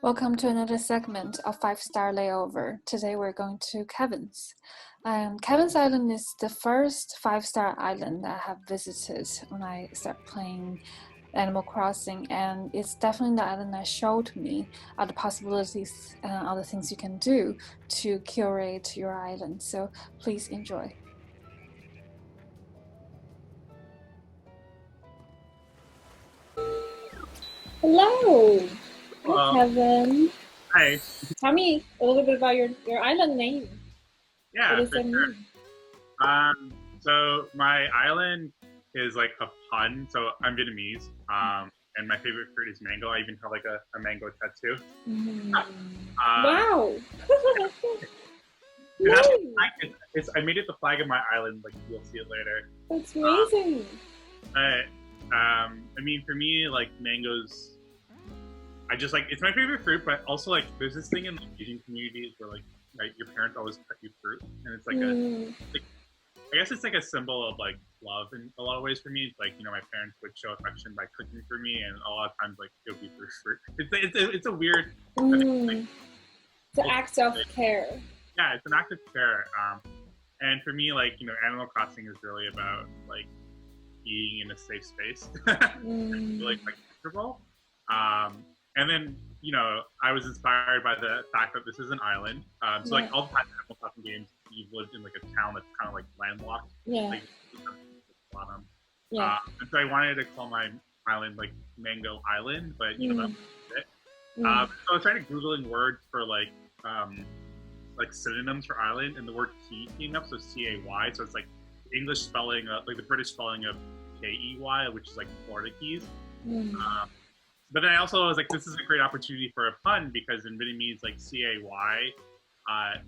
Welcome to another segment of 5-Star Layover. Today we're going to Kevin's. Kevin's Island is the first 5-star island that I have visited when I started playing Animal Crossing, and it's definitely the island that showed me all the possibilities and all the things you can do to curate your island. So please enjoy. Hello. Hi, Hello. Kevin. Hi. Tell me a little bit about your island name. What Yeah, does for that sure. mean? So my island is like a pun. So I'm Vietnamese. And my favorite fruit is mango. I even have like a mango tattoo. Mm. Um, Wow. and that's the Nice. flag. I made it the flag of my island. Like you'll see it later. That's Um, amazing. I mean, for me, like mangoes. I just like it's my favorite fruit, but also like there's this thing in the Asian communities where like your parents always cut you fruit, and it's like Mm. like I guess it's like a symbol of like love in a lot of ways for me. It's like my parents would show affection by cooking for me, and a lot of times like it would be through fruit. It's a weird, I think, like Mm. It's an act of thing. care. Yeah, it's an act of care. And for me, like Animal Crossing is really about like being in a safe space, Mm. like comfortable. Um, and then I was inspired by the fact that this is an island. So Yeah. like all the time in Animal Crossing games, you've lived in like a town that's kind of like landlocked, Yeah. like bottom. Yeah. And so I wanted to call my island like Mango Island, but Mm. that's it. Mm. So I was trying to googling words for like synonyms for island, and the word key came up. So CAY. So it's like English spelling, like the British spelling of KEY, which is like Florida Keys. Mm. Um, but then I also was like, this is a great opportunity for a pun because in Vietnamese, like CAY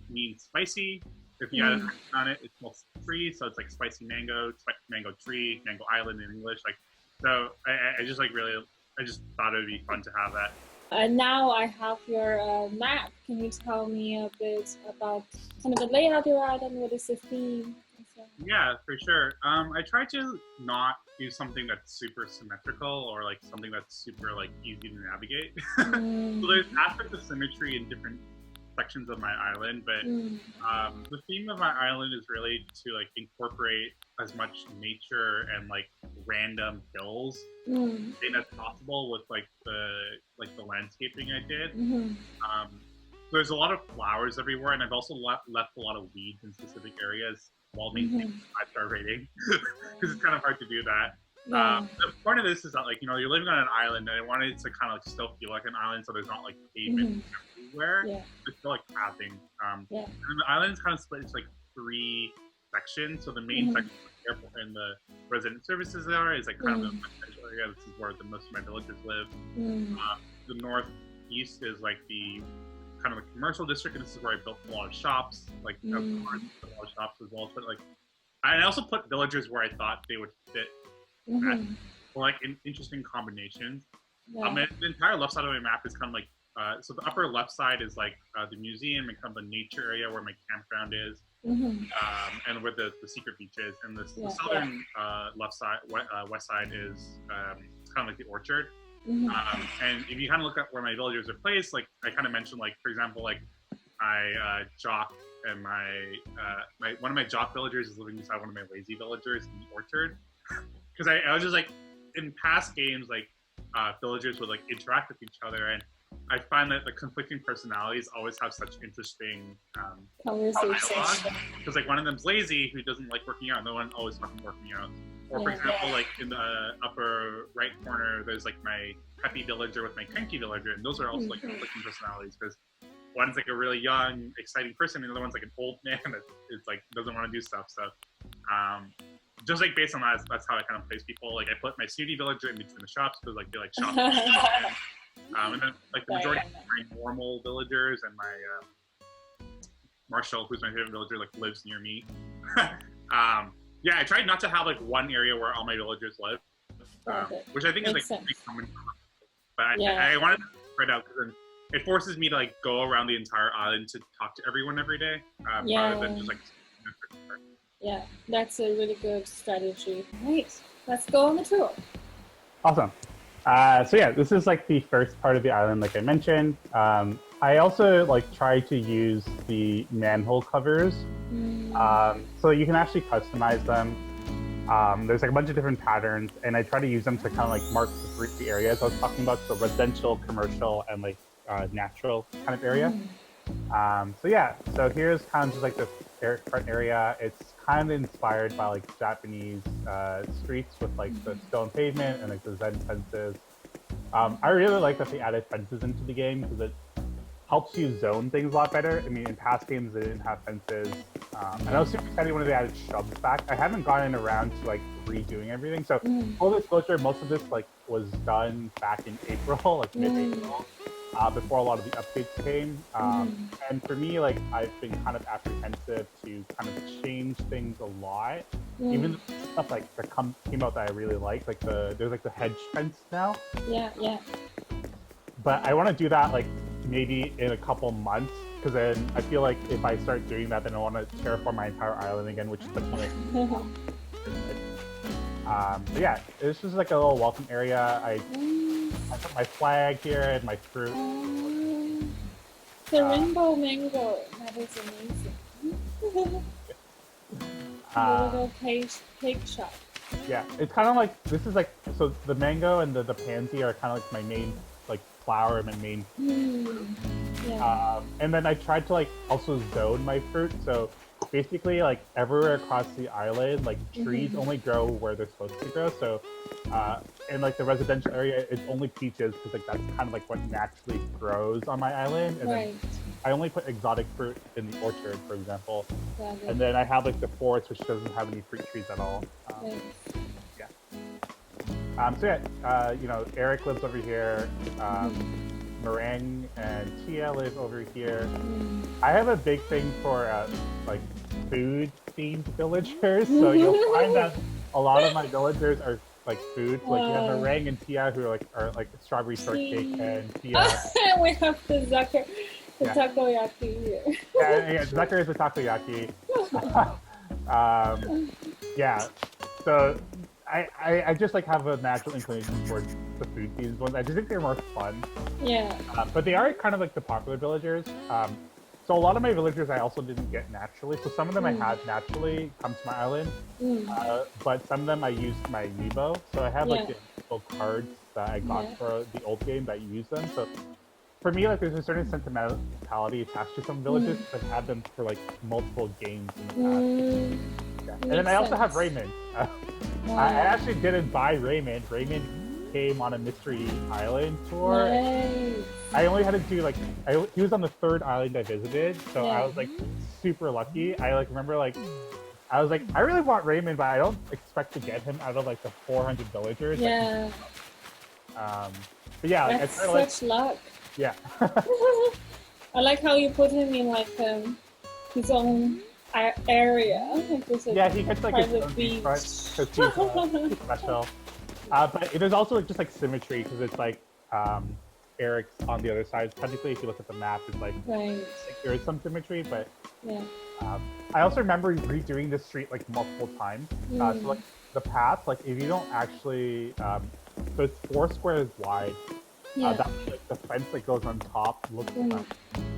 means spicy. If you add an Mm. accent on it, it's called tree, so it's like spicy mango, mango tree, mango island in English. Like, so I just like really, I just thought it would be fun to have that. And now I have your map. Can you tell me a bit about kind of the layout of your island? What is the theme? And so Yeah, for sure. I try to not do something that's super symmetrical or like something that's super like easy to navigate. So Mm. there's aspects of symmetry in different sections of my island, but Mm. the theme of my island is really to like incorporate as much nature and like random hills Mm. in as possible with like the landscaping I did. Mm-hmm. Um, there's a lot of flowers everywhere, and I've also left a lot of weeds in specific areas while maintaining Mm-hmm. 5-star rating because it's kind of hard to do that. Yeah. The point of this is that like you're living on an island, and I wanted it to kind of like still feel like an island, so there's not like pavement Mm-hmm. everywhere. Yeah. It's still like pathing. Yeah. And the island is kind of split into like 3 sections. So the main Mm-hmm. section is the airport and the resident services area is like kind of Mm. the residential area. This is where the most of my villagers live. Mm. The northeast is like the kind of the commercial district, and this is where I built a lot of shops, like a Mm. lot of shops as well. But like, I also put villagers where I thought they would fit best, Mm-hmm. or like in interesting combinations. Yeah. And the entire left side of my map is kind of like, so the upper left side is like the museum and kind of the nature area where my campground is, Mm-hmm. and where the secret beach is. And the Yeah. southern left side, west side is it's kind of like the orchard. Mm-hmm. And if you kind of look at where my villagers are placed, like I kind of mentioned, like for example, like I jock and my one of my jock villagers is living beside one of my lazy villagers in the orchard because I was just like in past games like villagers would like interact with each other, and I find that the conflicting personalities always have such interesting Conversation. dialogue because like one of them's lazy who doesn't like working out, and the one always fucking working out. Or for Yeah. example, like in the upper right corner, there's like my happy villager with my cranky villager, and those are also like Mhm. conflicting personalities because one's like a really young, exciting person, and the other one's like an old man that is like doesn't want to do stuff. So, just like based on that, that's how I kind of place people. Like I put my snooty villager in between the shops because like they like shop. And then like the majority of my normal villagers and my Marshall, who's my favorite villager, like lives near me. Yeah, I tried not to have like one area where all my villagers live, Got it. which I think is Makes like sense. pretty common. But Yeah. I wanted to spread out because it forces me to like go around the entire island to talk to everyone every day, rather than Yeah. just like. Yeah. That's a really good strategy. Right. Let's go on the tour. Awesome. So yeah, this is like the first part of the island, like I mentioned. I also like try to use the manhole covers, so you can actually customize them. There's like a bunch of different patterns, and I try to use them to kind of like mark the three areas I was talking about: so residential, commercial, and like natural kind of area. So yeah, so here's kind of just like the front area. It's kind of inspired by like Japanese streets with like the stone pavement and like the Zen fences. I really like that they added fences into the game because it helps you zone things a lot better. I mean, in past games they didn't have fences. And I was super excited when they added shrubs back. I haven't gotten around to like redoing everything. So full disclosure, most of this like was done back in April, like mid-April. Before a lot of the updates came. And for me, like I've been kind of apprehensive to kind of change things a lot. Even stuff like that came out that I really like there's like the hedge fence now. Yeah. But I want to do that like maybe in a couple months, because then I feel like if I start doing that, then I want to terraform my entire island again, which is the point. But yeah, this is like a little welcome area. I put my flag here and my fruit. The rainbow mango, that is amazing. The little cake shop. Yeah, it's kind of like, this is like, so the mango and the pansy are kind of like my main like flower and my main. And then I tried to like also zone my fruit. So basically like everywhere across the island, like trees only grow where they're supposed to grow. So in like the residential area, it's only peaches because like that's kind of like what naturally grows on my island. And then I only put exotic fruit in the orchard, for example. And then I have like the forest, which doesn't have any fruit trees at all. So yeah, you know, Eric lives over here. Meringue and Tia live over here. I have a big thing for like food-themed villagers, so you'll find that a lot of my villagers are like food. Like you have Meringue and Tia who are like strawberry shortcake, and Tia. We have the takoyaki here. yeah, Zucker is the takoyaki. Yeah, so I just like have a natural inclination towards the food themed ones. I just think they're more fun. Yeah. But they are kind of like the popular villagers. So a lot of my villagers I also didn't get naturally. So some of them I had naturally come to my island, but some of them I used my amiibo. So I have like the amiibo cards that I got for the old game that use them. So for me, like there's a certain sentimentality attached to some villages. I've had them for like multiple games in the past. Yeah. And then I also have Raymond. I actually didn't buy Raymond. Raymond came on a mystery island tour. Nice. I only had to do like he was on the third island I visited, so I was like super lucky. I like remember like I was like I really want Raymond, but I don't expect to get him out of like the 400 villagers. Yeah. But yeah, like, that's such luck. Yeah. I like how you put him in like his own area. Like, he gets like his own beach because he's special. But there's also like, just like symmetry because it's like Eric's on the other side. Technically, if you look at the map, it's like, there is some symmetry, but I also remember redoing this street like multiple times. So like the path, like if you don't actually, so it's 4 squares wide. That's like the fence that goes on top looks like.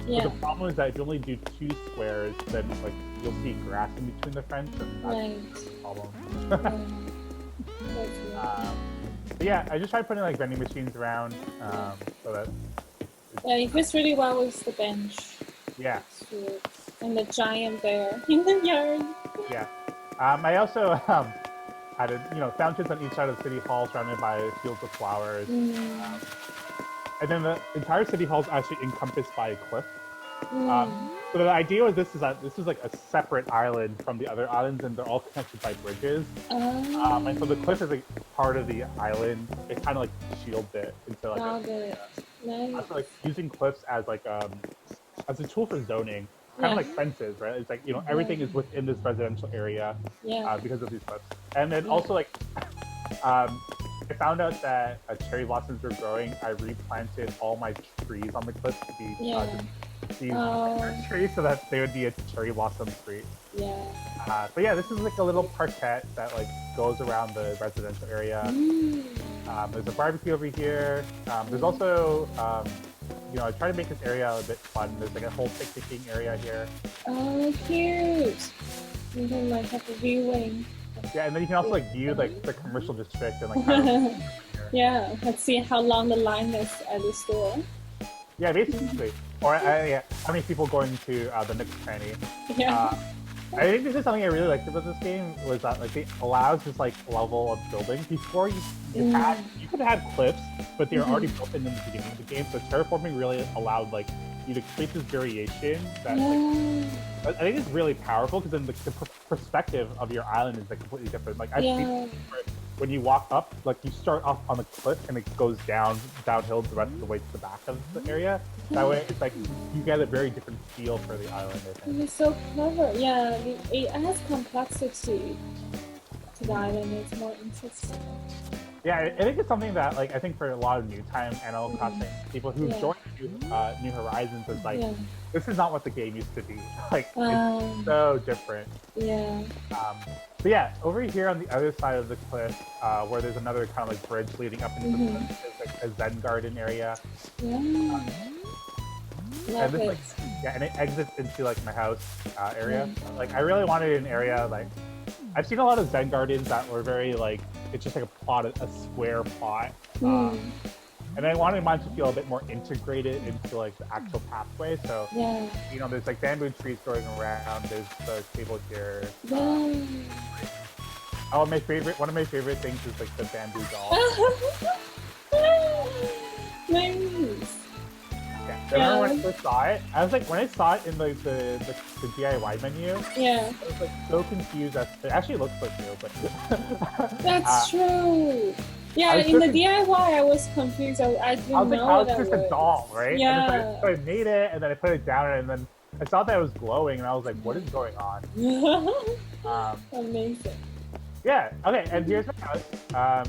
But the problem is that if you only do 2 squares, then like you'll see grass in between the fence, and that's the problem. But yeah, I just tried putting like vending machines around, so that. It fits really well with the bench. Yeah. And the giant bear in the yard. Yeah. I also added, fountains on each side of the city hall, surrounded by fields of flowers. And then the entire city hall is actually encompassed by a cliff. So the idea was this is like a separate island from the other islands, and they're all connected by bridges. And so the cliff is like part of the island. It kind of like shields it into like. Nice. So like using cliffs as like as a tool for zoning, kind of like fences, right? It's like everything is within this residential area because of these cliffs. And then also like I found out that cherry blossoms were growing. I replanted all my trees on the cliff to be these trees so that they would be a cherry blossom tree. But yeah, this is like a little parquet that like goes around the residential area. There's a barbecue over here. There's also, I try to make this area a bit fun. There's like a whole picnicking area here. Oh, cute! You can like have a viewing. Yeah, and then you can also like view like the commercial district and like kind of Yeah, let's see how long the line is at the store. yeah, basically. Or how many people going to the Nook Cranny? Yeah. I think this is something I really liked about this game was that like it allows this like level of building. Before you could have had cliffs, but they were already built in the beginning of the game. So terraforming really allowed like you to create this variation that like, I think is really powerful because then the perspective of your island is like completely different. Like I've seen when you walk up, like you start off on the cliff and it goes downhill the rest of the way to the back of the area. That way, it's like you get a very different feel for the island. I think. It's so clever. Yeah, it has complexity to the island. It's more interesting. Yeah, I think it's something that like I think for a lot of new time Animal Crossing people who join New Horizons is like this is not what the game used to be. Like it's so different. Yeah. But yeah, over here on the other side of the cliff, where there's another kind of like bridge leading up into the cliff, is like a Zen garden area. Yeah. And this, like, and it exits into like my house area. Like I really wanted an area like I've seen a lot of Zen gardens that were very like it's just like a square plot. And I wanted mine to feel a bit more integrated into like the actual pathway. So there's like bamboo trees growing around. There's the table here. One of my favorite things is like the bamboo doll. Nice. Yeah. I remember when I first saw it, I was like, when I saw it in like the DIY menu, I was like so confused that it actually looks like new, but that's true. Yeah, in the DIY, I was confused. I didn't know how it's that just a doll, right? Yeah. And so I made it, and then I put it down, and then I saw that it was glowing, and I was like, what is going on? Amazing. Yeah. Okay. And here's my house.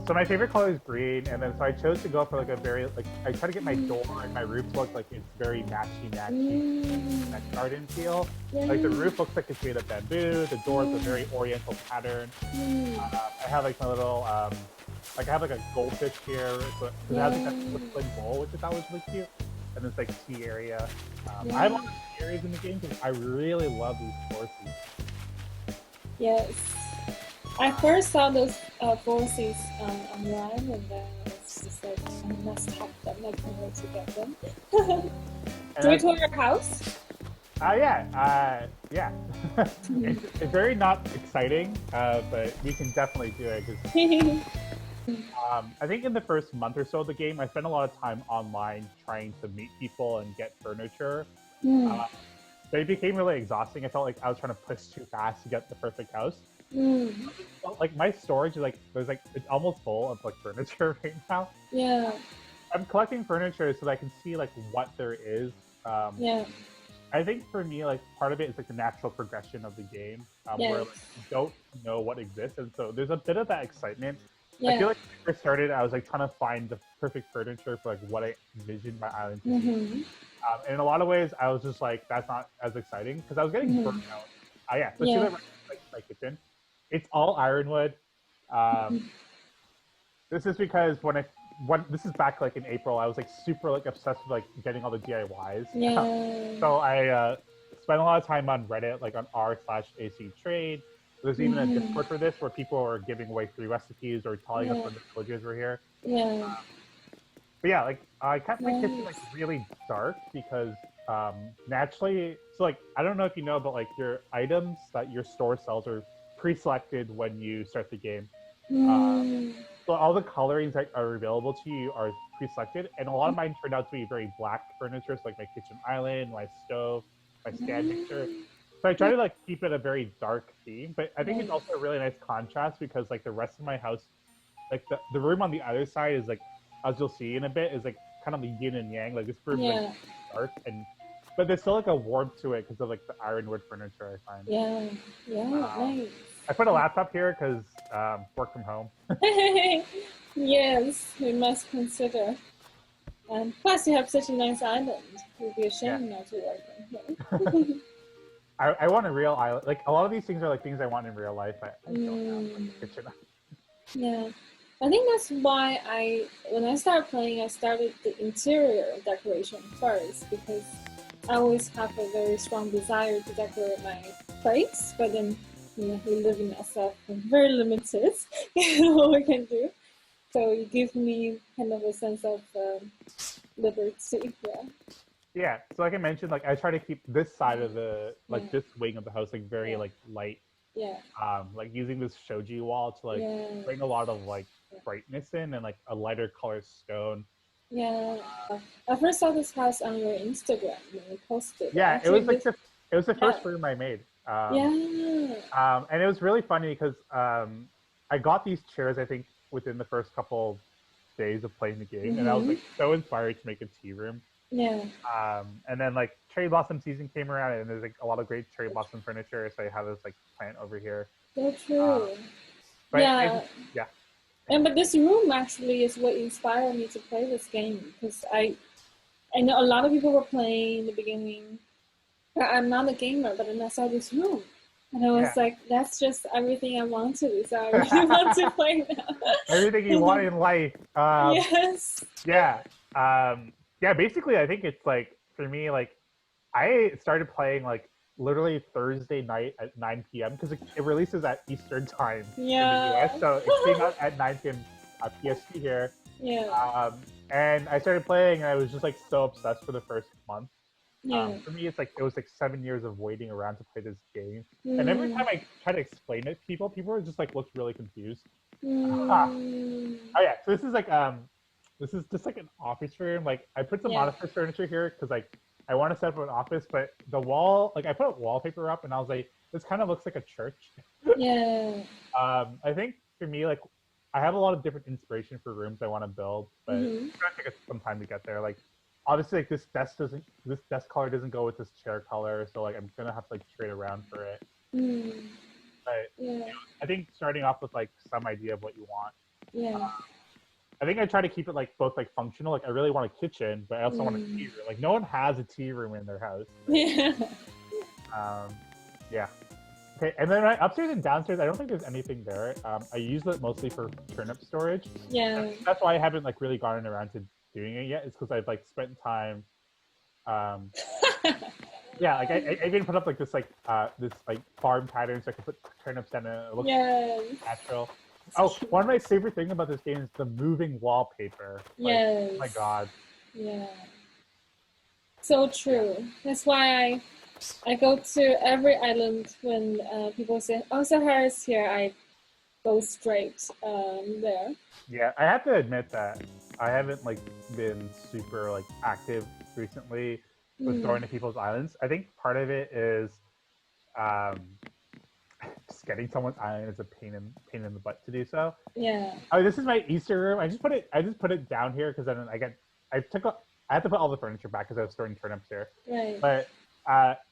So my favorite color is green, and then so I chose to go for like a very like I try to get my door and my roof to look like it's very matchy that garden feel. Like the roof looks like it's made of bamboo. The door is a very oriental pattern. I have like my little like I have like a goldfish here. So it has like that whistling bowl, which I thought was really cute. And this like tea area. I have all the tea areas in the game because I really love these forces. Yes. I first saw those forces online, and then I was just like, I must have them. I can't wait to get them. Do we tour your house? Yeah. It's very not exciting, but we can definitely do it. I think in the first month or so of the game, I spent a lot of time online trying to meet people and get furniture. But it became really exhausting. I felt like I was trying to push too fast to get the perfect house. Like my storage is like it's almost full of like furniture right now. Yeah. I'm collecting furniture so that I can see like what there is. I think for me, like part of it is like the natural progression of the game, where like, you don't know what exists, and so there's a bit of that excitement. I feel like when I first started, I was like trying to find the perfect furniture for like what I envisioned my island to be. And in a lot of ways, I was just like, that's not as exciting because I was getting burnt out. So see my kitchen. It's all ironwood. This is because when this is back like in April, I was like super like obsessed with like getting all the DIYs. So I spent a lot of time on Reddit, like on r/AC Trade. There's even a Discord for this where people are giving away free recipes or telling us when the villagers were here. But yeah, like I kept my kitchen like really dark because naturally, so like I don't know if you know, but like your items that your store sells are pre-selected when you start the game. So all the colorings that are available to you are pre-selected, and a lot of mine turned out to be very black furniture, so like my kitchen island, my stove, my stand mixer. So I try to like keep it a very dark theme, but I think it's also a really nice contrast because like the rest of my house, like the room on the other side is like, as you'll see in a bit, is like kind of the yin and yang. Like this room is like dark, but there's still like a warmth to it because of like the ironwood furniture I find. Nice. I put a laptop here because work from home. Yes, we must consider. And plus, you have such a nice island. It would be a shame not to work from home. I want a real island. Like a lot of these things are like things I want in real life. I don't have like, a kitchen. I think that's why when I started playing, I started the interior decoration first because I always have a very strong desire to decorate my place, but then we live in SF, very limited what we can do. So it gives me kind of a sense of liberty. Yeah. Yeah, so like I mentioned, like I try to keep this side of the like Yeah. this wing of the house like very Yeah. like light. Yeah. Like using this shoji wall to like bring a lot of like brightness in and like a lighter color stone. Yeah. I first saw this house on your Instagram when you posted. Yeah, it Actually, was like it was the first room I made. And it was really funny because I got these chairs I think within the first couple days of playing the game, and I was like so inspired to make a tea room. Yeah. And then like cherry blossom season came around, and there's like a lot of great cherry blossom furniture. So I have this like plant over here. So true. But Yeah. Yeah. But this room actually is what inspired me to play this game because I know a lot of people were playing in the beginning. I'm not a gamer, but then I saw this room. And I was like, that's just everything I wanted. So I really want to play now. Everything you want in life. Yes. Yeah. Yeah, basically I think it's like, for me, like I started playing like literally Thursday night at 9 p.m. because it releases at Eastern time in the US. So it's being out at 9 p.m. PST here. Yeah. And I started playing and I was just like so obsessed for the first month. Yeah. For me, it's like it was like 7 years of waiting around to play this game, and every time I try to explain it to people, people are just like look really confused. Oh yeah, so this is like this is just like an office room. Like I put some office furniture here because like I want to set up an office, but the wall, like I put wallpaper up, and I was like, this kind of looks like a church. Yeah. I think for me, like I have a lot of different inspiration for rooms I want to build, but it's gonna take us some time to get there. Like obviously, like this desk color doesn't go with this chair color, so like I'm gonna have to like trade around for it. But you know, I think starting off with like some idea of what you want. Yeah. I think I try to keep it like both like functional. Like I really want a kitchen, but I also want a tea room. Like no one has a tea room in their house. Yeah. Yeah. Okay, and then right upstairs and downstairs, I don't think there's anything there. I use it mostly for turnip storage. Yeah. That's why I haven't like really gotten around to doing it yet. It's because I've like spent time. Yeah, like I even put up like this farm pattern so I can put turnips in and it looks natural. Oh, one of my favorite things about this game is the moving wallpaper. Like, oh my god. Yeah. So true. That's why I go to every island when people say, "Oh, Sahara's here." I go straight there. Yeah, I have to admit that I haven't like been super like active recently with going to people's islands. I think part of it is just getting someone's island is a pain in the butt to do so. Yeah. Oh, this is my Easter room. I just put it down here because then I had to put all the furniture back because I was storing turnips here. Right. But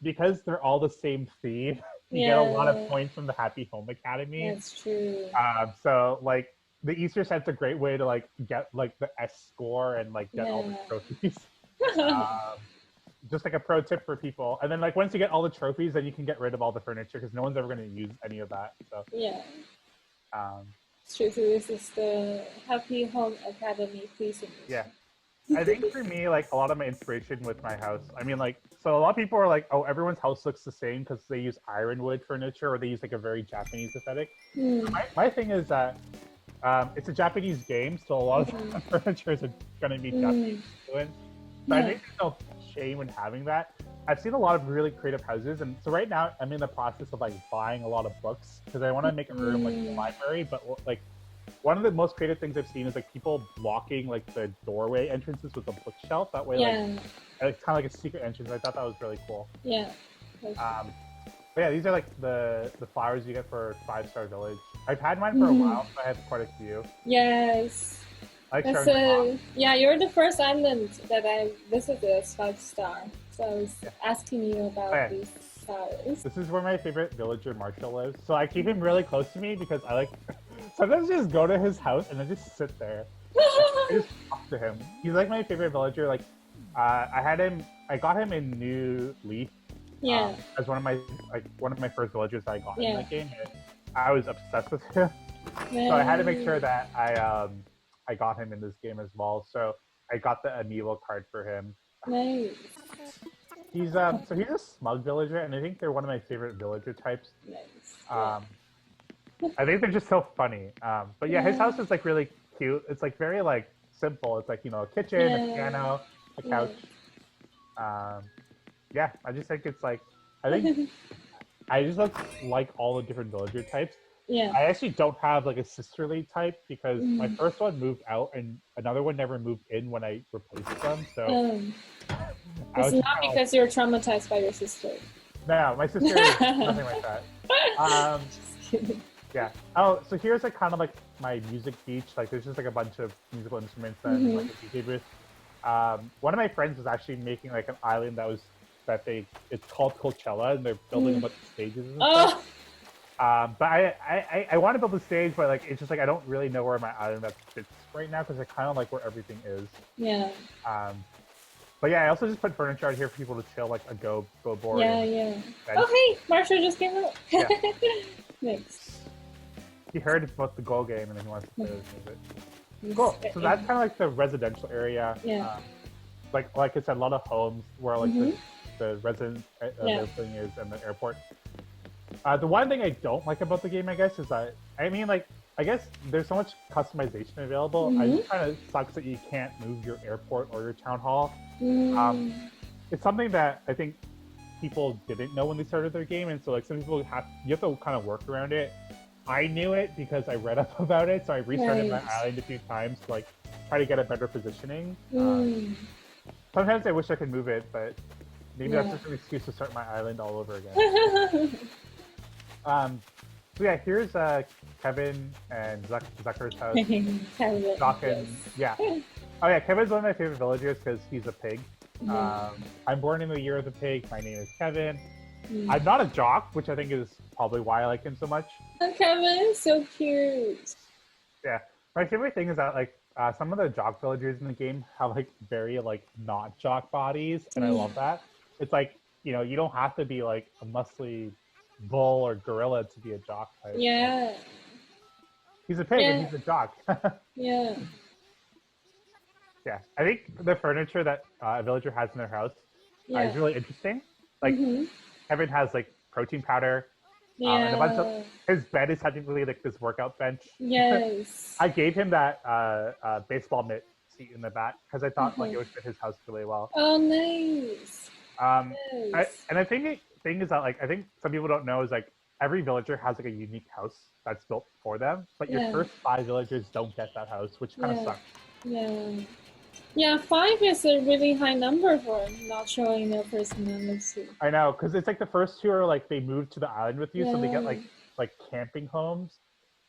because they're all the same theme, you get a lot of points from the Happy Home Academy. That's true. So like the Easter set's a great way to like get like the S score and like get all the trophies. Just like a pro tip for people. And then like once you get all the trophies, then you can get rid of all the furniture because no one's ever going to use any of that. So yeah. It's true. So this is the Happy Home Academy piece. Yeah. I think for me, like a lot of my inspiration with my house, I mean, like, so a lot of people are like, oh, everyone's house looks the same because they use ironwood furniture or they use like a very Japanese aesthetic. My thing is that it's a Japanese game, so a lot of the furniture is going to be Japanese influence. So I think there's no shame in having that. I've seen a lot of really creative houses, and so right now I'm in the process of like buying a lot of books because I want to make a room like a library, but like one of the most creative things I've seen is like people blocking like the doorway entrances with a bookshelf. That way, like it's kind of like a secret entrance. I thought that was really cool. Yeah. But yeah, these are like the flowers you get for 5-Star Village. I've had mine for a while, so I have quite a few. Yes. I like yeah, you're the first island that I visited as 5-star. So I was asking you about these flowers. This is where my favorite villager Marshall lives. So I keep him really close to me because I like sometimes just go to his house and I just sit there. I just talk to him. He's like my favorite villager. Like I got him in New Leaf. Yeah. As one of my first villagers that I got in that game. And I was obsessed with him. So I had to make sure that I got him in this game as well. So I got the amiibo card for him. Nice. He's he's a smug villager, and I think they're one of my favorite villager types. Nice. I think they're just so funny. But yeah, his house is like really cute. It's like very like simple. It's like, you know, a kitchen, a piano, a couch. Yeah, I just think it's like, I think I just like all the different villager types. Yeah. I actually don't have like a sisterly type because my first one moved out and another one never moved in when I replaced them. So It's not because you're traumatized by your sister. No, my sister is nothing like that. Just kidding. Yeah. Oh, so here's like kind of like my music beach. Like there's just like a bunch of musical instruments and like a DJ booth. One of my friends was actually making like an island it's called Coachella and they're building a bunch of stages and stuff. But I want to build a stage, but like it's just like I don't really know where my island that fits right now because I kind of like where everything is. Yeah. But yeah, I also just put furniture out here for people to chill, like a go board. Yeah. Oh hey, Marsha just came out. Yeah. Thanks. He heard about the Go game and then he wants to play his music. Cool. So that's kind of like the residential area. Yeah. Like I said, a lot of homes where like the resident living is and the airport. The one thing I don't like about the game, I guess, is that I guess there's so much customization available. I just kind of sucks that you can't move your airport or your town hall. It's something that I think people didn't know when they started their game, and so like some people you have to kind of work around it. I knew it because I read up about it, so I restarted my island a few times to like try to get a better positioning. Sometimes I wish I could move it, but maybe that's just an excuse to start my island all over again. So yeah, here's Kevin and Zucker's house. Oh yeah, Kevin's one of my favorite villagers because he's a pig. I'm born in the year of the pig. My name is Kevin. I'm not a jock, which I think is probably why I like him so much. Oh, Kevin, so cute. Yeah, my favorite thing is that like some of the jock villagers in the game have like very like not jock bodies, and I love that. It's like, you know, you don't have to be like a muscly bull or gorilla to be a jock type. Yeah. He's a pig and he's a jock. Yeah. Yeah, I think the furniture that a villager has in their house is really interesting. Like, Kevin has like protein powder. And a bunch of, his bed is technically like this workout bench. Yes. I gave him that baseball mitt seat in the back because I thought like it would fit his house really well. Oh, nice. And I think thing is that like I think some people don't know is like every villager has like a unique house that's built for them, but your first 5 villagers don't get that house, which kind of sucks. Yeah, 5 is a really high number for not showing their personality. I know, because it's like the first 2 are like they move to the island with you, so they get like camping homes,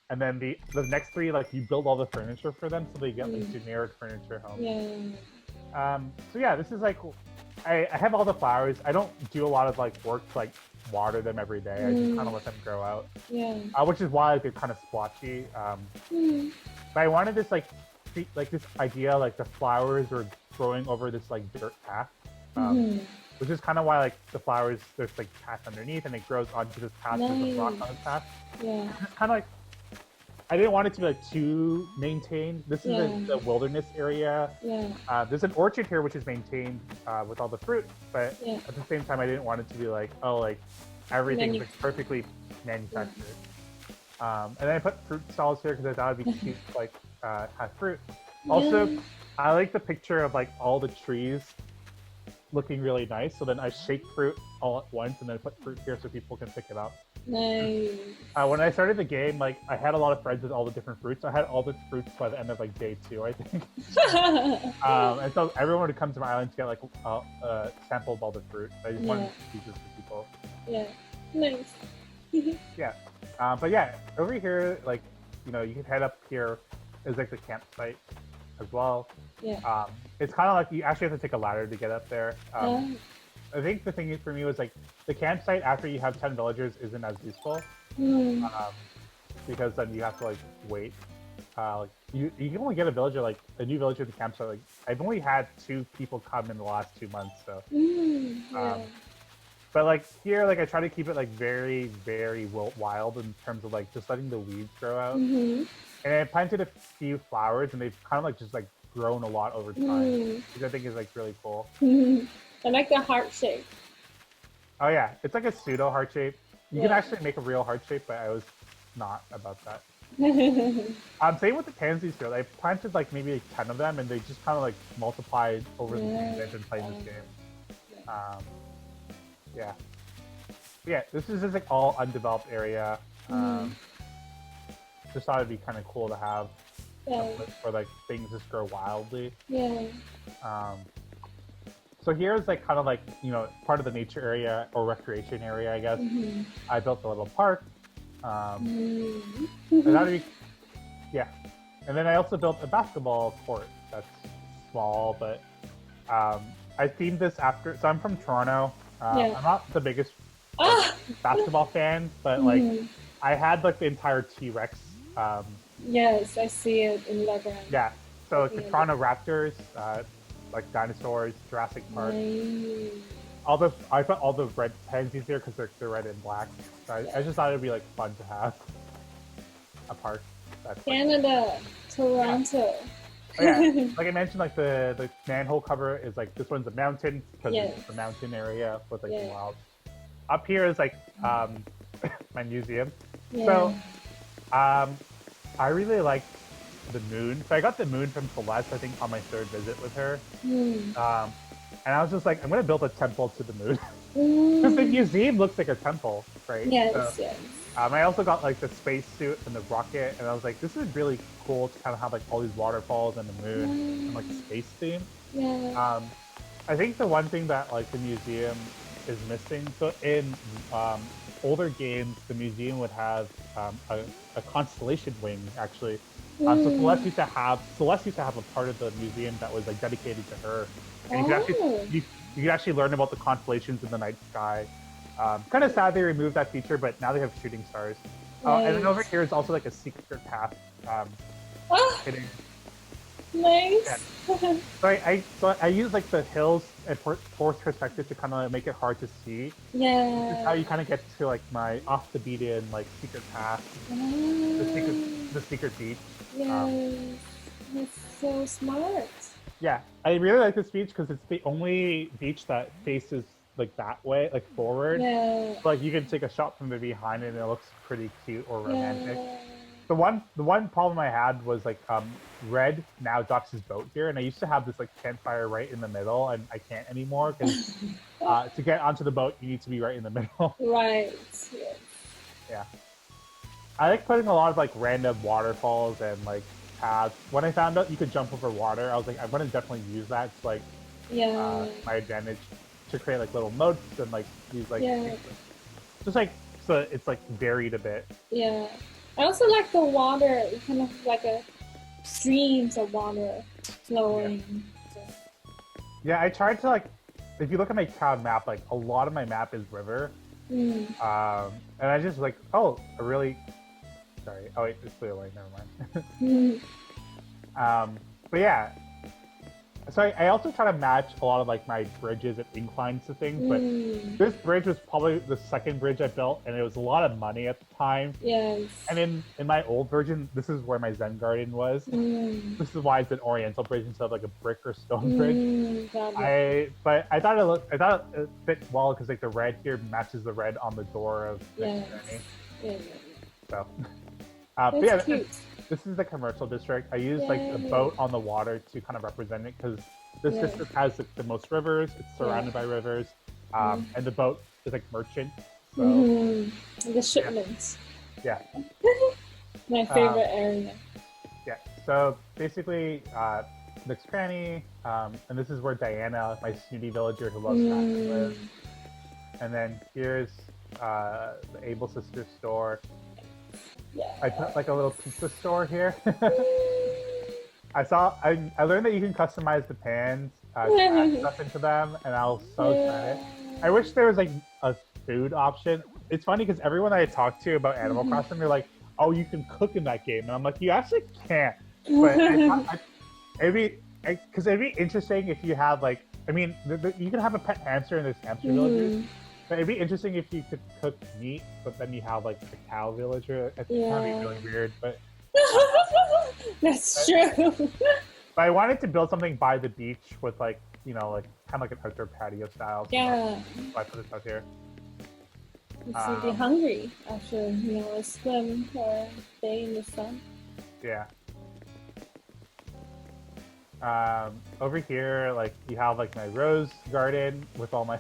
and then the next 3 like you build all the furniture for them, so they get like generic furniture homes. So yeah, this is like I have all the flowers. I don't do a lot of like work to like water them every day. I just kind of let them grow out. Which is why like, they're kind of splotchy. But I wanted this like this idea like the flowers were growing over this like dirt path, which is kind of why like the flowers there's like path underneath and it grows onto this path. There's a rock on this path. It's kind of like I didn't want it to be like too maintained. This is the wilderness area. There's an orchard here which is maintained with all the fruit, but at the same time I didn't want it to be like everything's like perfectly manufactured. And then I put fruit stalls here because I thought it'd be cute to like have fruit. Also, I like the picture of like all the trees looking really nice. So then I shake fruit all at once and then put fruit here so people can pick it up. Nice. When I started the game, like I had a lot of friends with all the different fruits. I had all the fruits by the end of like day 2, I think. And so everyone would come to my island to get like a sample of all the fruit. I just wanted to use this for people. Yeah, nice. But yeah, over here, like you know, you can head up here. Is like the campsite as well. It's kind of like you actually have to take a ladder to get up there. I think the thing for me was like the campsite after you have 10 villagers isn't as useful because then you have to like wait. Like you can only get a new villager at the campsite. Like I've only had 2 people come in the last 2 months, so But like here, like I try to keep it like very, very wild in terms of like just letting the weeds grow out. Mm-hmm. And I planted a few flowers, and they've kind of like just like grown a lot over time, which I think is like really cool. I like the heart shape. Oh yeah, it's like a pseudo heart shape. You can actually make a real heart shape, but I was not about that. Same with the pansies here. I planted like maybe like 10 of them, and they just kind of like multiplied over the years I've been playing this game. Yeah. Yeah, this is just like all undeveloped area. Just thought it'd be kind of cool to have a place where like things just grow wildly. Yeah. So here's like kind of like, you know, part of the nature area or recreation area, I guess. I built a little park. And that'd be, yeah. And then I also built a basketball court that's small, but I themed this after. So I'm from Toronto. I'm not the biggest basketball fan, but like I had like the entire T-Rex. Yes, I see it in the background. Yeah. So like the Toronto Raptors, like dinosaurs, Jurassic Park. I put all the red pansies here because they're red and black. So I just thought it'd be like fun to have a park. That's Canada, Toronto. Oh, yeah, like I mentioned, like the manhole cover is like this one's a mountain because it's the mountain area with like the wild. Up here is like my museum. So I really like the moon. So I got the moon from Celeste, I think, on my 3rd visit with her. And I was just like, I'm gonna build a temple to the moon because the museum looks like a temple, right? Yes, so, yes. I also got like the spacesuit and the rocket, and I was like, this is really cool to kind of have like all these waterfalls and the moon and like space theme. Yeah. I think the one thing that like the museum is missing, so in older games, the museum would have a constellation wing actually. So Celeste used to have a part of the museum that was like dedicated to her, and you could actually learn about the constellations in the night sky. Kind of sad they removed that feature, but now they have shooting stars. And then over here is also like a secret path. Hidden. Nice. Yeah. So I use like the hills and forced perspective to kind of make it hard to see. Yeah. This is how you kind of get to like my off the beaten like secret path, the secret beach. Yes. That's so smart. Yeah, I really like this beach because it's the only beach that faces like that way, like forward. Yeah. Like you can take a shot from the behind and it looks pretty cute or romantic. The one problem I had was like Red now docks his boat here, and I used to have this like campfire right in the middle, and I can't anymore because to get onto the boat you need to be right in the middle. Right. Yes. Yeah. I like putting a lot of like random waterfalls and like paths. When I found out you could jump over water, I was like, I'm gonna definitely use that to like my advantage to create like little moats and like these like just like so it's like varied a bit. Yeah. I also like the water, kind of like a streams of water flowing. Yeah, I tried to like, if you look at my town map, like a lot of my map is river. And I just like, oh wait, it's clear lane, never mind. But yeah, so I also try to match a lot of like my bridges and inclines to things, but this bridge was probably the second bridge I built, and it was a lot of money at the time. Yes. And in my old version, this is where my Zen garden was. This is why it's an oriental bridge instead of like a brick or stone bridge. But I thought it fit well because like the red here matches the red on the door of the journey. So, but yeah, this is the commercial district. I used like the boat on the water to kind of represent it because this district has like, the most rivers. It's surrounded by rivers, and the boat is like merchant. So the shipments. Yeah. My favorite area. Yeah. So basically, Nick's Cranny, and this is where Diana, my snooty villager who loves fashion, lives. And then here's the Able Sisters store. Yeah. I put like a little pizza store here. I learned that you can customize the pans, add stuff into them, and I was so excited. I wish there was like a food option. It's funny because everyone I talk to about Animal Crossing, they're like, "Oh, you can cook in that game," and I'm like, "You actually can't." But it'd be interesting if you have like, I mean, you can have a pet hamster in this hamster village, But it'd be interesting if you could cook meat, but then you have like a cow villager. It's Yeah. gonna be really weird, but That's true. I wanted to build something by the beach with like, you know, like kind of like an outdoor patio style. Yeah. So I put this out here. You'd be hungry after, a swim or day in the sun. Yeah. Over here, like you have like my rose garden with all my.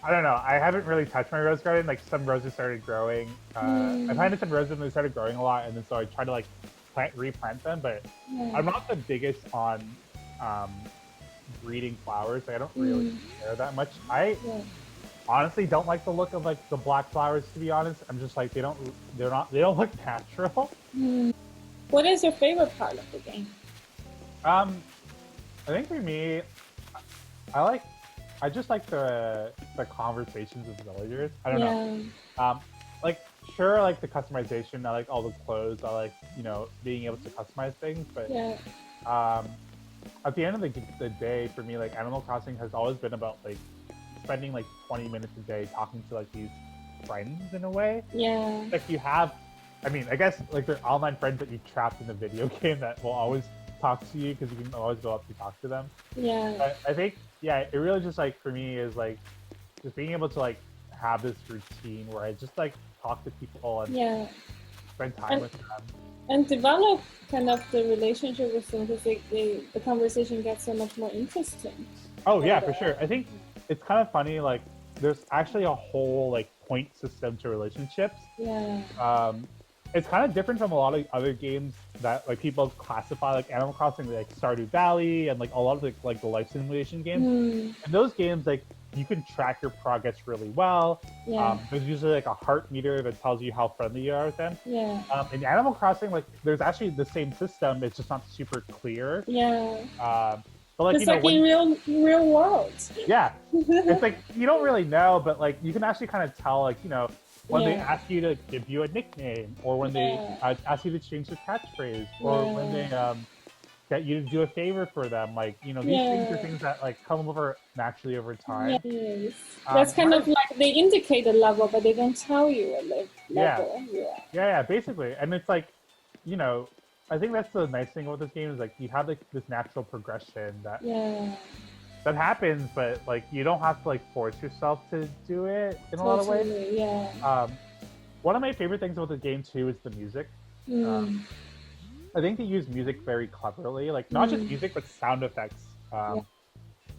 I don't know. I haven't really touched my rose garden. Like some roses started growing. I planted some roses and they started growing a lot, and then so I tried to like replant them. But I'm not the biggest on breeding flowers. Like, I don't really care that much. I honestly don't like the look of like the black flowers. To be honest, I'm just like they don't look natural. What is your favorite part of the game? I think for me, I just like the conversations with villagers. I don't know. Like sure, like the customization. I like all the clothes. I like being able to customize things. But at the end of the day, for me, like Animal Crossing has always been about like spending like 20 minutes a day talking to like these friends in a way. Yeah. Like you have, I mean, I guess like they're online friends that you trapped in the video game that will always talk to you because you can always go up to talk to them. Yeah. But I think it really just like for me is like just being able to like have this routine where I just like talk to people and spend time with them and develop kind of the relationship with them because the conversation gets so much more interesting. Oh yeah, for sure. I think it's kind of funny, like there's actually a whole like point system to relationships. Yeah. It's kind of different from a lot of other games that like people classify like Animal Crossing, like Stardew Valley, and like a lot of the like the life simulation games. In those games, like you can track your progress really well. There's usually like a heart meter that tells you how friendly you are with them. In Animal Crossing, like there's actually the same system. It's just not super clear. But like it's like in real world. Yeah, it's like you don't really know, but like you can actually kind of tell, like when they ask you to give you a nickname, or when they ask you to change your catchphrase, or when they get you to do a favor for them. Like these things are things that like come over naturally over time. Yes. That's kind of like they indicate a level, but they don't tell you a level. Yeah, basically, and it's like I think that's the nice thing about this game is like you have like this natural progression that happens, but like you don't have to like force yourself to do it in a lot of ways. One of my favorite things about the game too is the music. I think they use music very cleverly, like not just music but sound effects.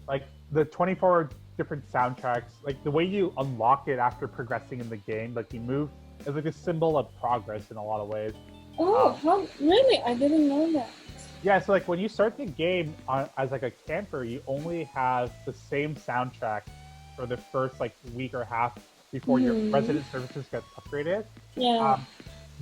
Like the 24 different soundtracks, like the way you unlock it after progressing in the game, like you move is like a symbol of progress in a lot of ways. How really? I didn't know that. Yeah, so like when you start the game as like a camper, you only have the same soundtrack for the first like week or half before your resident services get upgraded.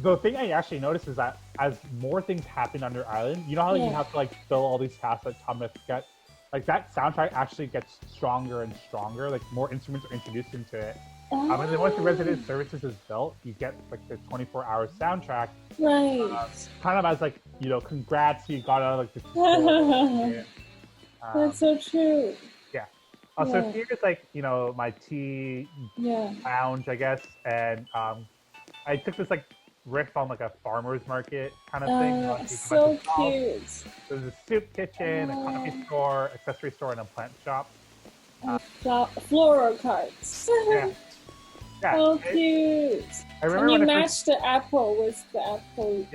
The thing I actually noticed is that as more things happen on your island, you know how you have to like fill all these tasks that come with get like that soundtrack actually gets stronger and stronger, like more instruments are introduced into it. And then once the resident services is built, you get like the 24-hour soundtrack. Kind of as like, congrats, you got out of like the tutorial. That's so true. Yeah. So here's like, my tea lounge, I guess. And I took this like riff on like a farmer's market kind of thing. Like, so cute. There's a soup kitchen, a coffee store, accessory store, and a plant shop. Floral carts. Yeah, so cute. And you matched the apple with the apple.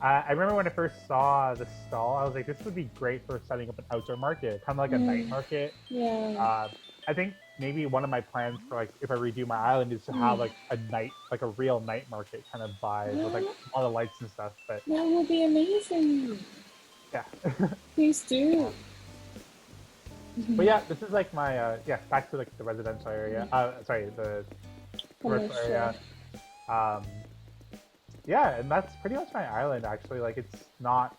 I remember when I first saw the stall, I was like, this would be great for setting up an outdoor market, kind of like a night market. I think maybe one of my plans for like if I redo my island is to have like a night, like a real night market kind of vibe with like a lot of lights and stuff. But that would be amazing. Yeah. Please do. But yeah, this is like my back to like the residential area. Sorry, the commercial area. Yeah, and that's pretty much my island actually. Like it's not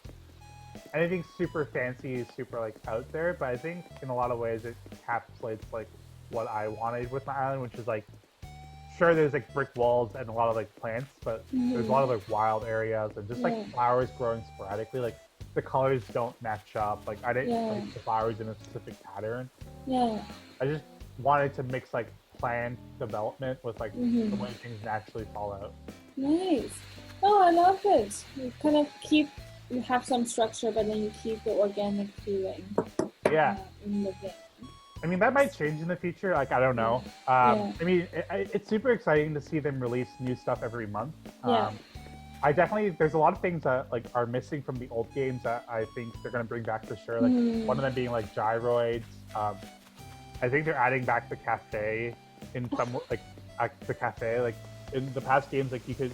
anything super fancy, super like out there, but I think in a lot of ways it encapsulates like what I wanted with my island, which is like sure there's like brick walls and a lot of like plants, but there's a lot of like wild areas and just like flowers growing sporadically. Like the colors don't match up. Like I didn't place the flowers in a specific pattern. I just wanted to mix like planned development with like the way things naturally fall out. Nice. Oh, I love it. You kind of you have some structure, but then you keep the organic feeling. Yeah. In the game. I mean, that might change in the future. Like, I don't know. I mean, it's super exciting to see them release new stuff every month. I definitely, there's a lot of things that like are missing from the old games that I think they're going to bring back for sure. Like one of them being like gyroids. I think they're adding back the cafe in some like the cafe. Like in the past games, like you could.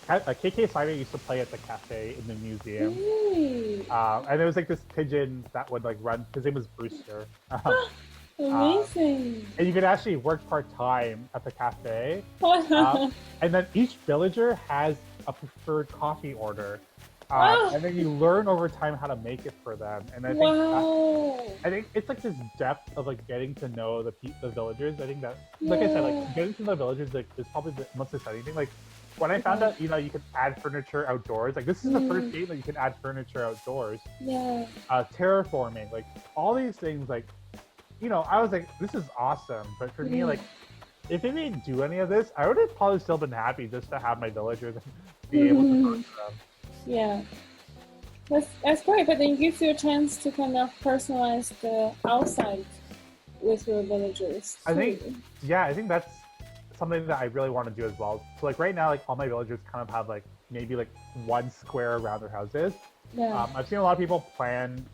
KK Slider used to play at the cafe in the museum, and there was like this pigeon that would like run. His name was Brewster. Amazing! And you could actually work part-time at the cafe. And then each villager has a preferred coffee order. And then you learn over time how to make it for them. And I think I think it's like this depth of like getting to know the villagers. I think that, like I said, like getting to know villagers like is probably the most exciting thing. Like when I found out, you know, you can add furniture outdoors. Like this is the first game that you can add furniture outdoors. Terraforming, like all these things, like. You know, I was like, this is awesome. But for me, like, if it didn't do any of this, I would have probably still been happy just to have my villagers and be able to talk to them. Yeah. That's great, but then it gives you a chance to kind of personalize the outside with your villagers. I think that's something that I really want to do as well. So, like, right now, like, all my villagers kind of have, like, maybe, like, one square around their houses. I've seen a lot of people plan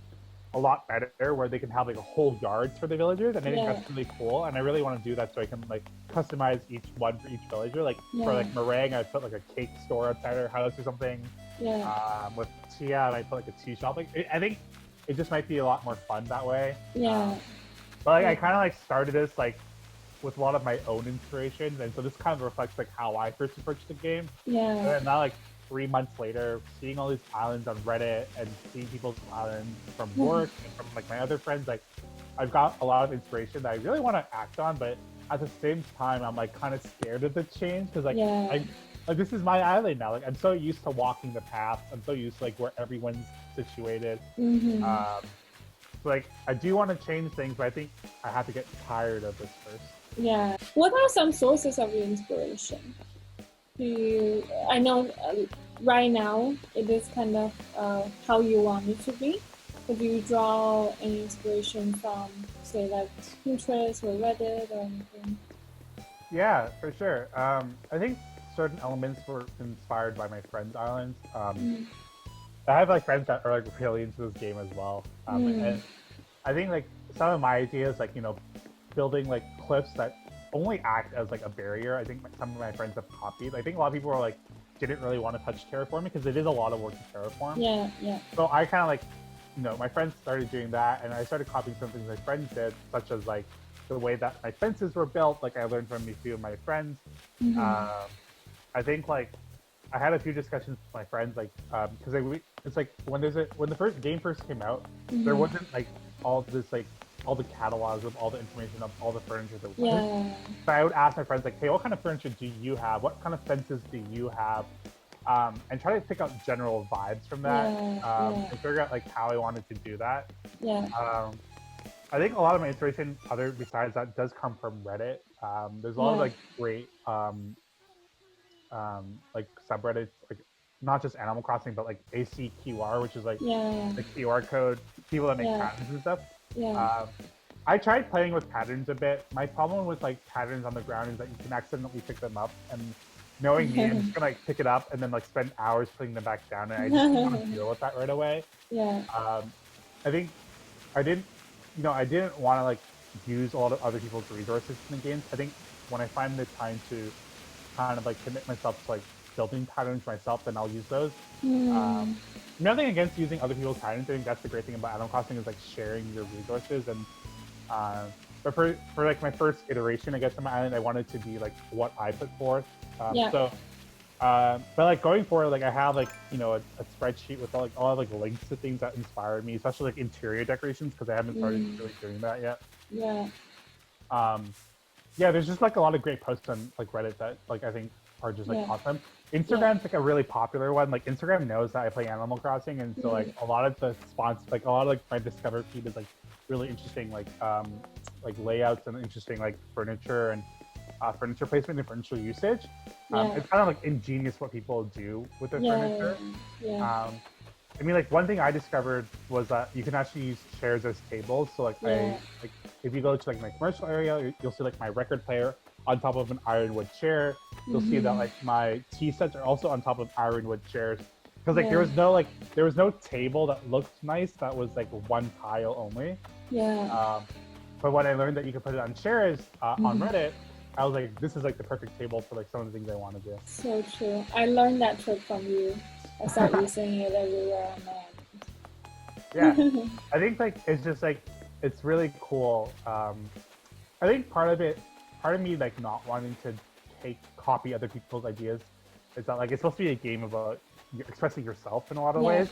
a lot better where they can have like a whole yard for the villagers, and I think that's really cool, and I really want to do that so I can like customize each one for each villager. Like for like Meringue, I put like a cake store outside her house or something. With Tia, I put like a tea shop. Like I think it just might be a lot more fun that way. But like I kind of like started this like with a lot of my own inspirations, and so this kind of reflects like how I first approached the game. And then now like 3 months later, seeing all these islands on Reddit and seeing people's islands from work and from like my other friends, like I've got a lot of inspiration that I really want to act on, but at the same time, I'm like kind of scared of the change because like like this is my island now. Like I'm so used to walking the path. I'm so used to like where everyone's situated. So like I do want to change things, but I think I have to get tired of this first. What are some sources of your inspiration? I know right now it is kind of how you want it to be, but do you draw any inspiration from, say, like Pinterest or Reddit or anything? Yeah, for sure. I think certain elements were inspired by my friends' islands. I have like friends that are like really into this game as well, and I think like some of my ideas, like, you know, building like cliffs that only act as like a barrier, I think some of my friends have copied. I think a lot of people are like didn't really want to touch terraforming because it is a lot of work to terraform. So I kind of like, you know, my friends started doing that, and I started copying some things my friends did, such as like the way that my fences were built. Like I learned from a few of my friends. I think like I had a few discussions with my friends, like because it's like when the first game first came out, there wasn't like all this like all the catalogs of all the information of all the furniture that was. So I would ask my friends like, hey, what kind of furniture do you have? What kind of fences do you have? And try to pick out general vibes from that and figure out like how I wanted to do that. I think a lot of my inspiration, besides that, does come from Reddit. There's a lot of like great like subreddits, like not just Animal Crossing, but like ACQR, which is like the QR code, people that make patterns and stuff. I tried playing with patterns a bit. My problem with like patterns on the ground is that you can accidentally pick them up, and knowing me, I'm just gonna like pick it up and then like spend hours putting them back down, and I just didn't want to deal with that right away. I think I didn't want to like use a lot of other people's resources in the games. I think when I find the time to kind of like commit myself to like building patterns myself, then I'll use those. Nothing against using other people's patterns. I think that's the great thing about Animal Crossing is like sharing your resources. And but for like my first iteration, I guess, on my island, I wanted to be like what I put forth. But like going forward, like I have like, you know, a spreadsheet with all like links to things that inspired me, especially like interior decorations, because I haven't started really doing that yet. There's just like a lot of great posts on like Reddit that like I think are just like awesome. Instagram's like a really popular one. Like Instagram knows that I play Animal Crossing, and so like a lot of the spots, like a lot of like my discover feed is like really interesting, like layouts and interesting like furniture and furniture placement and furniture usage. It's kind of like ingenious what people do with their furniture. I mean, like one thing I discovered was that you can actually use chairs as tables. So like if you go to like my commercial area, you'll see like my record player on top of an ironwood chair. You'll see that like my tea sets are also on top of ironwood chairs. Because like there was no table that looked nice that was like one tile only. But when I learned that you could put it on chairs on Reddit, I was like, this is like the perfect table for like some of the things I want to do. So true. I learned that trick from you. I started using it everywhere on my end. I think like it's just like it's really cool. I think part of me like not wanting to copy other people's ideas is that like it's supposed to be a game about expressing yourself in a lot of ways.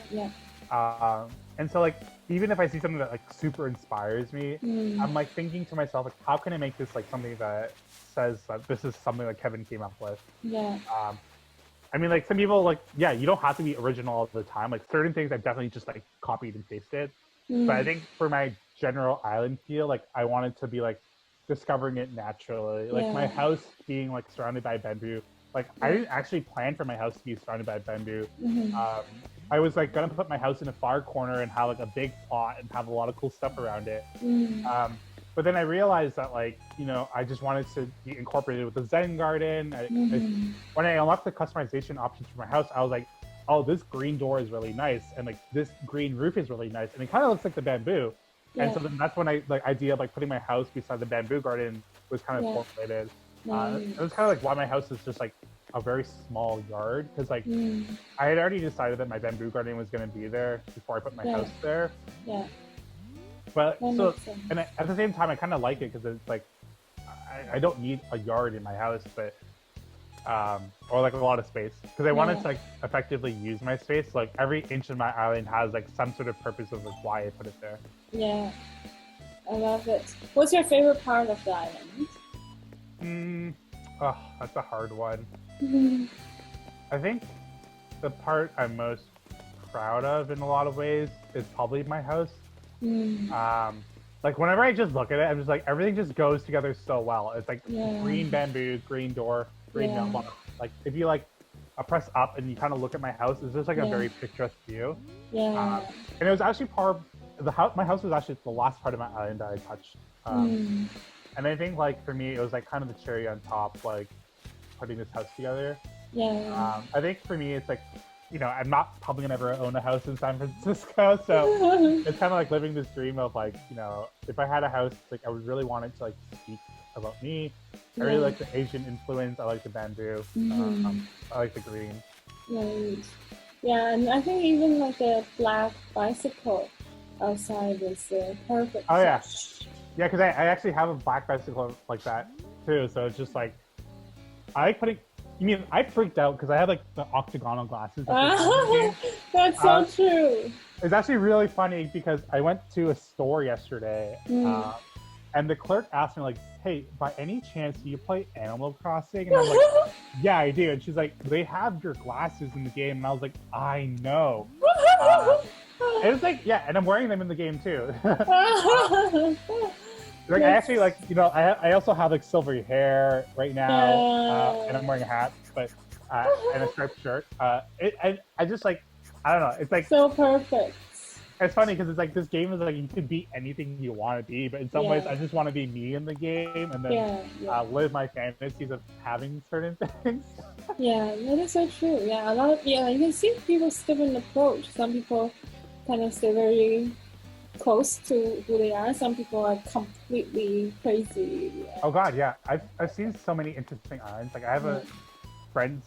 And so like even if I see something that like super inspires me, I'm like thinking to myself like, how can I make this like something that says that this is something that Kevin came up with? I mean, like some people like, you don't have to be original all the time. Like certain things I've definitely just like copied and pasted. But I think for my general island feel, like I wanted to be like discovering it naturally. Like my house being like surrounded by bamboo. Like I didn't actually plan for my house to be surrounded by bamboo. I was like gonna put my house in a far corner and have like a big plot and have a lot of cool stuff around it. But then I realized that like, you know, I just wanted to be incorporated with the Zen garden. When I unlocked the customization options for my house, I was like, oh, this green door is really nice. And like this green roof is really nice. And it kind of looks like the bamboo. And so then that's when I like idea of like putting my house beside the bamboo garden was kind of formulated. It was kind of like why my house is just like a very small yard. Cause like I had already decided that my bamboo garden was going to be there before I put my house there. But so, and at the same time, I kind of like it because it's like, I don't need a yard in my house, but, or like a lot of space because I wanted to like effectively use my space. Like every inch of my island has like some sort of purpose of like why I put it there. I love it. What's your favorite part of the island? Oh, that's a hard one. I think the part I'm most proud of in a lot of ways is probably my house. Like whenever I just look at it, I'm just like everything just goes together so well. It's like green bamboo, green door, green mailbox. Like if you like press up and you kind of look at my house, it's just like a very picturesque view. And it was actually part of the house. My house was actually the last part of my island that I touched. And I think like for me, it was like kind of the cherry on top, like putting this house together. I think for me, it's like, you know, I'm not probably gonna ever own a house in San Francisco, so it's kind of like living this dream of like, you know, if I had a house, like I would really want it to like speak about me. I really like the Asian influence. I like the bamboo. I like the green. And I think even like the black bicycle outside is perfect. Oh yeah, because I actually have a black bicycle like that too. So it's just like I like putting. You mean I freaked out because I had like the octagonal glasses. That's so true. It's actually really funny because I went to a store yesterday and the clerk asked me like, hey, by any chance do you play Animal Crossing? And I was like, yeah, I do. And she's like, they have your glasses in the game. And I was like, I know. It was like, and I'm wearing them in the game too. Like I actually like, you know, I also have like silvery hair right now, and I'm wearing a hat, but and a striped shirt. I just like, I don't know. It's like so perfect. It's funny because it's like this game is like you can be anything you want to be, but in some ways I just want to be me in the game and then live my fantasies of having certain things. That is so true. A lot of you can see people's different approach. Some people kind of stay very close to who they are. Some people are completely crazy. Oh god, yeah. I've seen so many interesting islands. Like I have a friend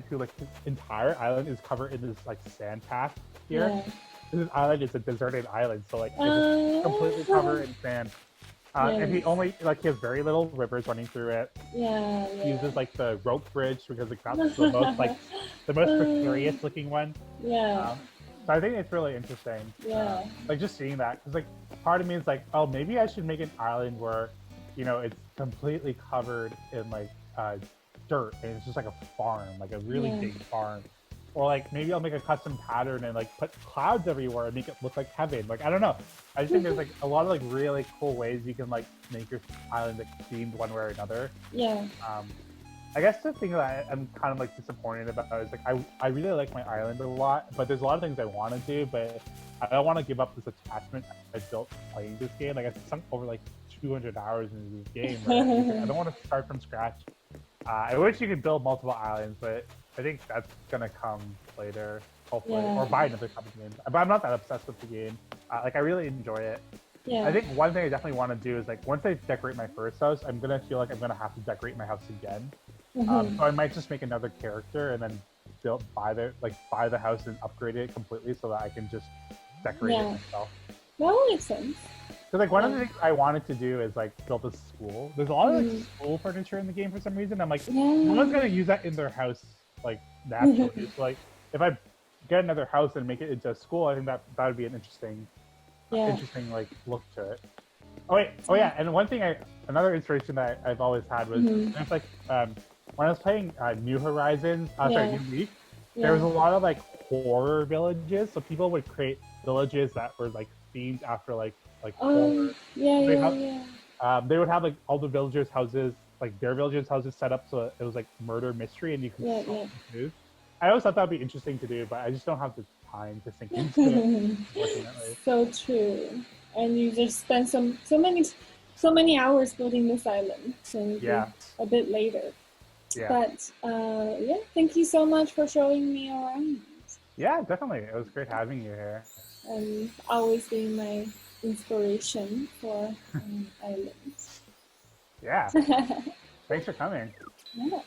who like his entire island is covered in this like sand path here. This island is a deserted island, so like it's completely covered in sand. And he only like he has very little rivers running through it. He uses like the rope bridge because like that's the most like the most precarious looking one. So I think it's really interesting. Like just seeing that, because like part of me is like, oh, maybe I should make an island where, you know, it's completely covered in like dirt and it's just like a farm, like a really Yeah. big farm. Or like maybe I'll make a custom pattern and like put clouds everywhere and make it look like heaven. Like I don't know. I just think there's like a lot of like really cool ways you can like make your island like themed one way or another. Yeah. I guess the thing that I'm kind of like disappointed about is like I really like my island a lot, but there's a lot of things I want to do, but I don't want to give up this attachment I built playing this game. Like I sunk over like 200 hours into this game. Right? I don't want to start from scratch. I wish you could build multiple islands, but I think that's gonna come later, hopefully, Yeah. or buy another couple games. But I'm not that obsessed with the game. Like I really enjoy it. Yeah. I think one thing I definitely want to do is like once I decorate my first house, I'm gonna feel like I'm gonna have to decorate my house again. So I might just make another character and then buy the house and upgrade it completely so that I can just decorate it Yeah. myself. That makes sense. Because like one of the things I wanted to do is like build a school. There's a lot of like school furniture in the game for some reason. I'm like, no one's gonna use that in their house like naturally. So like if I get another house and make it into a school, I think that would be an interesting like look to it. Oh yeah, and another inspiration that I've always had was it's like when I was playing New Horizons, New Leaf, there was a lot of like horror villages. So people would create villages that were like themed after like horror. They would have like all the villagers' houses, like their villagers' houses set up so it was like murder mystery and you can solve the news. I always thought that would be interesting to do, but I just don't have the time to sink into it, unfortunately. So true. And you just spend so many hours building this island. So maybe a bit later. Yeah. But thank you so much for showing me around. Yeah, definitely. It was great having you here. And always being my inspiration for islands. Yeah. Thanks for coming. Yeah.